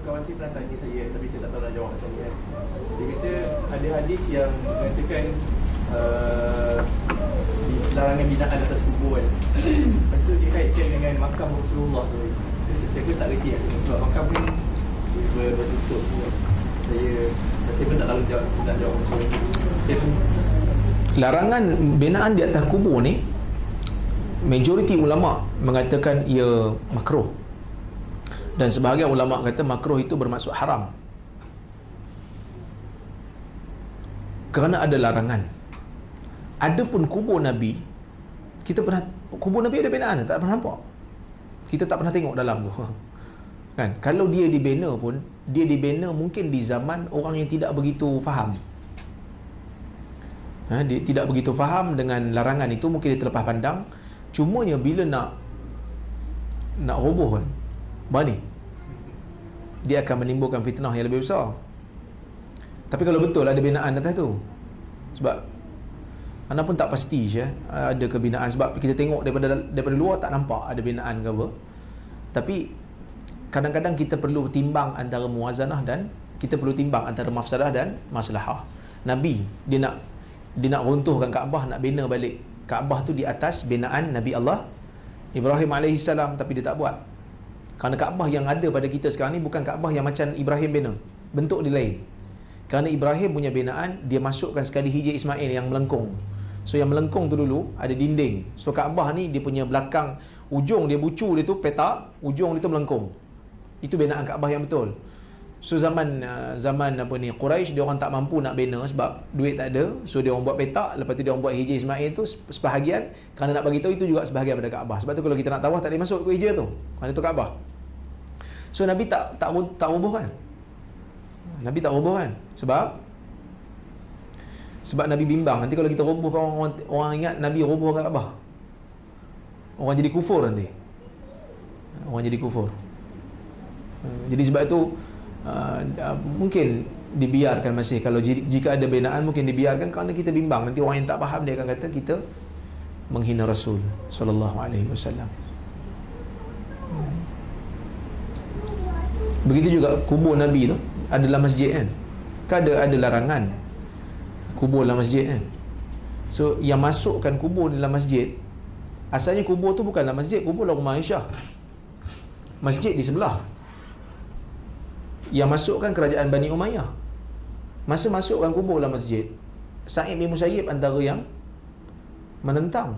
kawan saya pernah tanya saya, tapi saya tak tahu nak jawab macam ni kan. Dia kata ada hadis yang mengatakan larangan binaan atas kubur kan. Lepas tu dia kaitkan dengan makam Rasulullah tu. Saya pun tak reti kan, sebab makam pun bertutup semua. Saya pun tak tahu nak jawab macam ni. Saya pun Larangan binaan di atas kubur ni, majoriti ulama mengatakan ia makruh, dan sebahagian ulama kata makruh itu bermaksud haram, kerana ada larangan. Adapun kubur Nabi, kita pernah, kubur Nabi ada binaan, tak pernah nampak, kita tak pernah tengok dalam tu kan. Kalau dia dibina pun, dia dibina mungkin di zaman orang yang tidak begitu faham. Dia tidak begitu faham dengan larangan itu, mungkin dia terlepas pandang. Cumanya bila nak roboh kan, bani, dia akan menimbulkan fitnah yang lebih besar. Tapi kalau betul ada binaan atas tu, sebab mana pun tak pasti ada kebinaan, sebab kita tengok daripada luar tak nampak ada binaan ke apa. Tapi kadang-kadang kita perlu timbang antara muwazanah, dan kita perlu timbang antara mafsadah dan maslahah. Nabi dia nak runtuhkan Kaabah, nak bina balik Kaabah tu di atas binaan Nabi Allah Ibrahim AS, tapi dia tak buat. Kerana Kaabah yang ada pada kita sekarang ni bukan Kaabah yang macam Ibrahim bina, bentuk dia lain. Kerana Ibrahim punya binaan, dia masukkan sekali hijab Ismail yang melengkung. So yang melengkung tu dulu ada dinding. So Kaabah ni dia punya belakang, ujung dia, bucu dia tu petak, ujung dia tu melengkung. Itu binaan Kaabah yang betul. So zaman apa ni, Quraisy, dia orang tak mampu nak bina sebab duit tak ada. So dia orang buat petak, lepas tu dia orang buat hijab Ismail tu sebahagian, kerana nak bagi tahu itu juga sebahagian pada Kaabah. Sebab tu kalau kita nak tawaf tak boleh masuk ke hijab tu, kerana itu Kaabah. So Nabi tak robohkan. Nabi tak robohkan sebab Nabi bimbang nanti kalau kita robohkan, orang ingat Nabi robohkan Kaabah, orang jadi kufur nanti. Orang jadi kufur. Jadi sebab itu mungkin dibiarkan masih, kalau jika ada binaan mungkin dibiarkan, kerana kita bimbang nanti orang yang tak faham dia akan kata kita menghina Rasul sallallahu alaihi wasallam. Begitu juga kubur Nabi tu adalah masjid kan. Ada larangan kubur dalam masjid kan. So yang masukkan kubur dalam masjid, asalnya kubur tu bukanlah masjid, kubur dalam rumah Aisyah. Masjid di sebelah. Yang masukkan kerajaan Bani Umayyah. Masa masukkan kubur dalam masjid, Sa'id bin Musayyib antara yang menentang.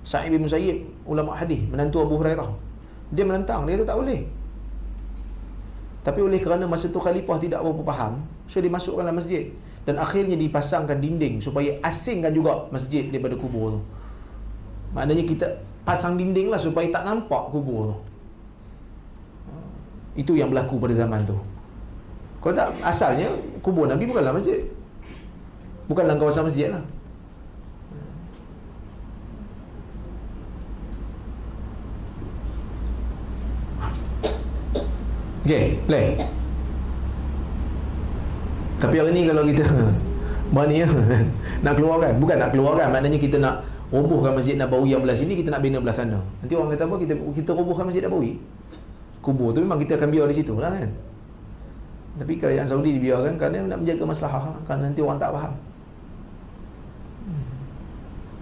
Sa'id bin Musayyib, ulama hadis, menantu Abu Hurairah, dia menentang, dia kata tak boleh. Tapi oleh kerana masa tu khalifah tidak berapa faham, so dimasukkan dalam masjid, dan akhirnya dipasangkan dinding supaya asingkan juga masjid daripada kubur tu. Maknanya kita pasang dinding lah supaya tak nampak kubur tu. Itu yang berlaku pada zaman tu. Kalau tak, asalnya kubur Nabi bukanlah masjid, bukanlah kawasan masjid lah. Okay, play. Tapi hari ni kalau kita berani nak keluarkan, bukan nak keluarkan, maknanya kita nak robohkan Masjid Nabawi yang belah sini, kita nak bina belah sana. Nanti orang kata apa, kita robohkan Masjid Nabawi, kubur tu memang kita akan biar di situ lah kan. Tapi kerajaan Saudi dibiarkan kerana nak menjaga maslahah, kerana nanti orang tak faham.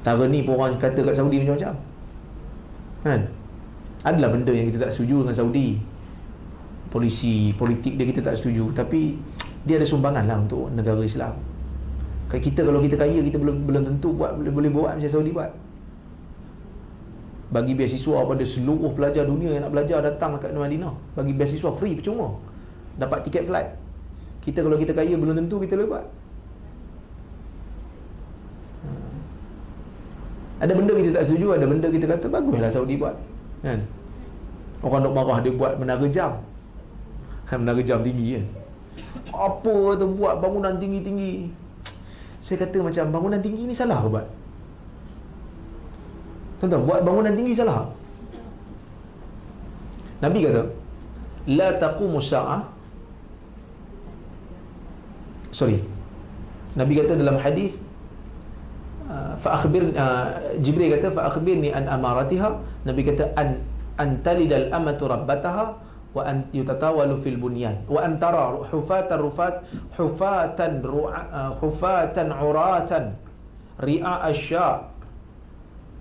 Tara ni pun orang kata kat Saudi macam-macam kan. Adalah benda yang kita tak setuju dengan Saudi, polisi, politik dia kita tak setuju, tapi dia ada sumbangan lah untuk negara Islam. Kita kalau kita kaya, kita belum tentu boleh buat macam Saudi buat. Bagi beasiswa pada seluruh pelajar dunia yang nak belajar datang kat Madinah, bagi beasiswa free, percuma, dapat tiket flight. Kita kalau kita kaya belum tentu kita boleh buat. Ada benda kita tak setuju, ada benda kita kata baguslah Saudi buat kan. Orang duk marah dia buat menara jam kan, menara jam tinggi kan. Apa tu buat bangunan tinggi-tinggi. Saya kata macam bangunan tinggi ni salah ke buat? Tuan-tuan, buat bangunan tinggi salah? Nabi kata la taqumu sa'ah. Nabi kata dalam hadis, Jibril kata fa akhbirni an amaratiha. Nabi kata an talidal amatu rabbataha wa an yutatawalu fil bunyan wa antara hufatan hufatan uratan ri'a asya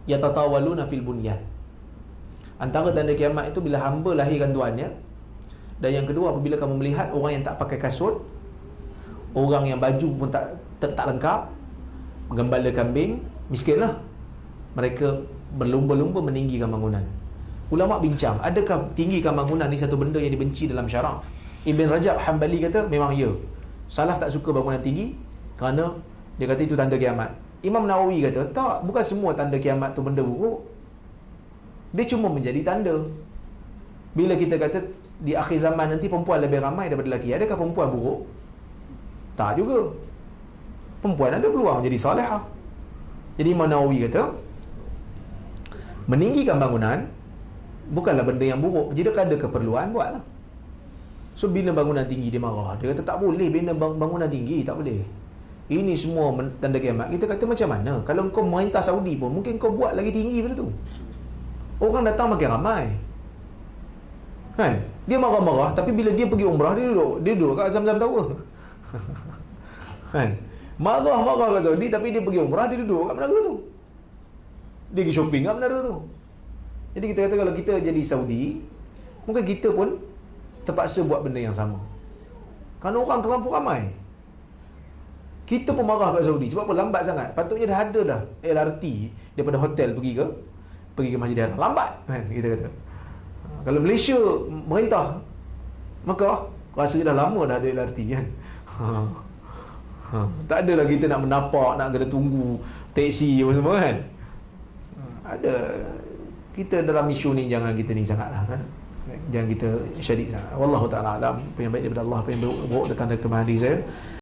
yatatawaluna fil bunyan. Antara tanda kiamat itu bila hamba lahirkan tuannya, dan yang kedua apabila kamu melihat orang yang tak pakai kasut, orang yang baju pun tak lengkap, gembala kambing, miskinlah, mereka berlumba-lumba meninggikan bangunan. Ulama bincang, adakah tinggikan bangunan ni satu benda yang dibenci dalam syarak? Ibn Rajab Hanbali kata memang ya. Salaf tak suka bangunan tinggi kerana dia kata itu tanda kiamat. Imam Nawawi kata tak, bukan semua tanda kiamat tu benda buruk, dia cuma menjadi tanda. Bila kita kata di akhir zaman nanti perempuan lebih ramai daripada lelaki, adakah perempuan buruk? Tak juga. Perempuan ada peluang jadi salihah. Jadi Imam Nawawi kata meninggikan bangunan bukanlah benda yang buruk. Jika ada keperluan, buatlah. So bila bangunan tinggi dia marah, dia kata tak boleh bina bangunan tinggi, tak boleh. Ini semua tanda kiamat. Kita kata macam mana? Kalau kau merintah Saudi pun mungkin kau buat lagi tinggi benda tu. Orang datang makin ramai, kan? Dia marah-marah, tapi bila dia pergi umrah, dia duduk kat Zam-Zam Tower. Kan? Marah-marah kat Saudi, tapi dia pergi umrah, dia duduk kat menara tu. Dia pergi shopping kat menara tu. Jadi kita kata kalau kita jadi Saudi, mungkin kita pun terpaksa buat benda yang sama. Kerana orang terlampau ramai. Kita pun marah kat Saudi. Sebab apa? Lambat sangat. Patutnya dah ada dah LRT daripada hotel pergi ke Masjid Haram. Lambat, kan? Kita kata. Kalau Malaysia merintah Mekah, rasa dah lama dah ada LRT, kan? Tak adalah kita nak menapak, nak kena tunggu teksi apa semua, kan? Ada. Kita dalam isu ni jangan kita ni sangatlah, kan? Jangan kita syadid sangat. Wallahu ta'ala alam. Apa yang baik daripada Allah, apa yang buruk datang dari kelemahan diri saya.